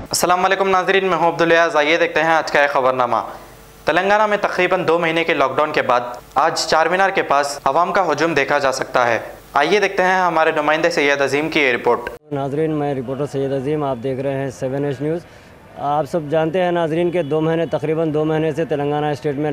अस्सलाम वालेकुम नाज़रीन, मैं हूं अब्दुल रियाज़। आइए देखते हैं आज का एक खबरनामा। तेलंगाना में तकरीबन 2 महीने के लॉकडाउन के बाद आज चार मीनार के पास अवाम का हुजूम देखा जा सकता है। आइए देखते हैं हमारे नुमाइंदे सैयद अजीम की ये रिपोर्ट। नाज़रीन, मैं रिपोर्टर सैयद अजीम, आप देख रहे हैं 7H न्यूज़। आप सब जानते हैं नाज़रीन के तकरीबन 2 महीने से तेलंगाना स्टेट में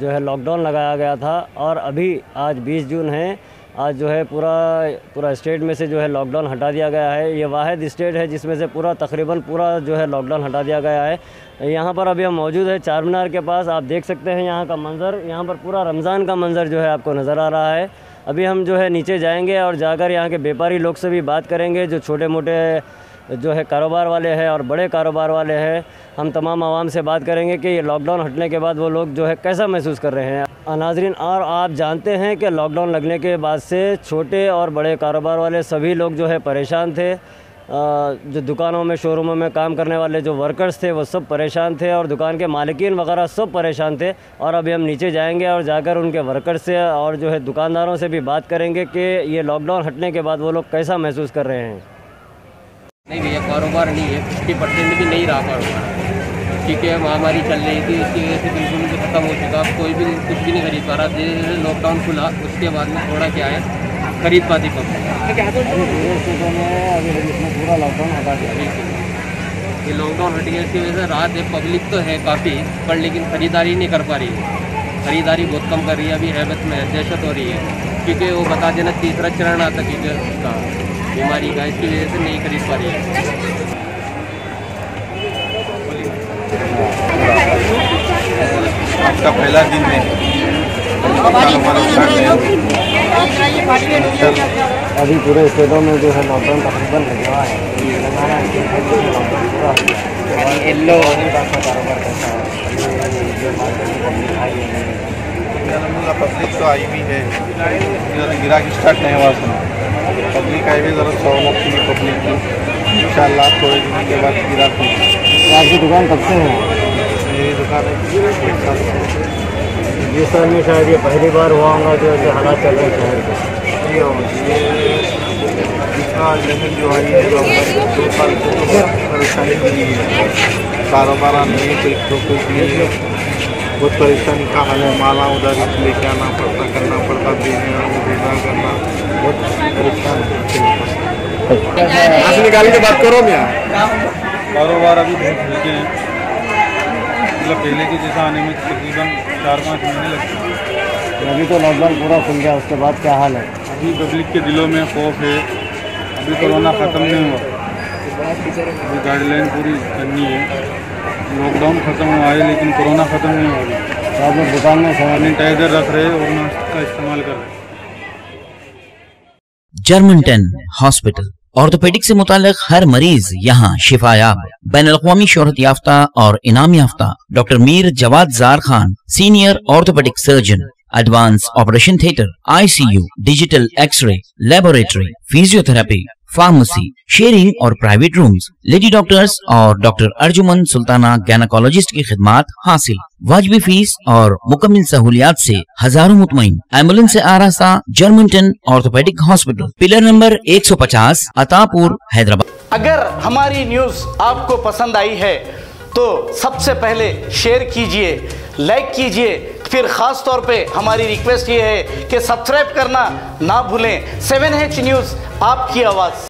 जो है लॉकडाउन लगाया गया था और अभी आज 20 जून है। आज जो है पूरा स्टेट में से जो है लॉकडाउन हटा दिया गया है। ये वाहिद स्टेट है जिसमें से तकरीबन पूरा जो है लॉकडाउन हटा दिया गया है। यहाँ पर अभी हम मौजूद है चार मीनार के पास। आप देख सकते हैं यहाँ का मंज़र, यहाँ पर पूरा रमज़ान का मंज़र जो है आपको नज़र आ रहा है। अभी हम जो है नीचे जाएंगे और जाकर यहाँ के व्यापारी लोग से भी बात करेंगे, जो छोटे मोटे जो है कारोबार वाले हैं और बड़े कारोबार वाले हैं। हम तमाम आवाम से बात करेंगे कि ये लॉकडाउन हटने के बाद वो लोग जो है कैसा महसूस कर रहे हैं। नाज़रीन, और आप जानते हैं कि लॉकडाउन लगने के बाद से छोटे और बड़े कारोबार वाले सभी लोग जो है परेशान थे। जो दुकानों में, शोरूमों में काम करने वाले जो वर्कर्स थे वो सब परेशान थे और दुकान के मालिकीन वगैरह सब परेशान थे। और अभी हम नीचे जाएंगे और जाकर उनके वर्कर्स से और जो है दुकानदारों से भी बात करेंगे कि ये लॉकडाउन हटने के बाद वो लोग कैसा महसूस कर रहे हैं। नहीं भैया, कारोबार नहीं है, 50% भी नहीं रहा कारोबार, क्योंकि महामारी चल रही थी। इसकी वजह से बिल्कुल भी ख़त्म हो चुका। कोई भी कुछ भी नहीं खरीद पा रहा। धीरे लॉकडाउन खुला, उसके बाद में थोड़ा क्या है खरीद पाती पब्लिक। पूरा लॉकडाउन हटा दिया, ये लॉकडाउन हट गया, इसकी वजह से राहत है। पब्लिक तो है काफ़ी, पर लेकिन ख़रीदारी नहीं कर पा रही है। ख़रीदारी बहुत कम कर रही है। अभी हैबत में दहशत हो रही है, क्योंकि वो बता देना तीसरा चरण आता कि उसका बीमारी का, इसकी वजह से नहीं खरीद पा रही है। आपका पहला दिन है, अभी पूरे स्टेटों में जो है लॉकडाउन तकरीबन लग रहा है। पब्लिक तो आई भी है, गिराकी स्टार्ट नहीं हुआ सुना। पब्लिक आई भी ज़रूरत सहूलत की पब्लिक की। इंशाअल्लाह थोड़े दिन के बाद गिराकी। आपकी दुकान कब से है? मेरी दुकान है जिस साल में शायद ये पहली बार हुआ होगा जो ऐसे हालात चल रहे हैं शहर के। ये जितना जमीन जो आई है 2 साल से तो परेशानी हुई है। कारोबार नहीं है, कुछ नहीं है, बहुत परेशानी का हाल है। माला उधारी लेके आना पड़ता, करना पड़ता, देना करना, बहुत परेशान हाथ निकाल के बात करो। मैं कारोबार अभी बहुत हल्के हैं, मतलब पहले के जैसा आने में तकरीबन 4-5 महीने लगते हैं। अभी तो लॉकडाउन पूरा खुल गया, उसके बाद क्या हाल है? अभी पब्लिक के दिलों में खौफ है। अभी कोरोना ख़त्म नहीं हुआ, अभी गाइडलाइन पूरी करनी है। लॉकडाउन ख़त्म हुआ है लेकिन कोरोना ख़त्म नहीं हुआ। तो आप लोग दुकान में सैनिटाइजर रख रहे और मास्क का इस्तेमाल कर रहे हैं। जर्मनटन हॉस्पिटल ऑर्थोपेडिक से मुताल्लिक हर मरीज यहाँ शिफायाब। बैनुल-अक़वामी शोहरत याफ्ता और इनाम याफ्ता doctor Mir Jawad Zar Khan, senior orthopaedic surgeon, advance operation theatre, ICU, digital x-ray, laboratory, physiotherapy, pharmacy, sharing और प्राइवेट रूम्स, लेडी डॉक्टर्स और डॉक्टर अर्जुमन सुल्ताना गैनाकोलॉजिस्ट की खिदमात हासिल। वाजिबी फीस और मुकम्मल सहूलियात से हजारों मुतमईन। एम्बुलेंस से आरास्ता Germanten orthopaedic hospital, pillar number 150, Attapur, Hyderabad. अगर हमारी न्यूज आपको पसंद आई है तो सबसे पहले शेयर कीजिए, लाइक कीजिए, फिर खास तौर पे हमारी रिक्वेस्ट ये है कि सब्सक्राइब करना ना भूलें। 7H न्यूज़, आपकी आवाज़।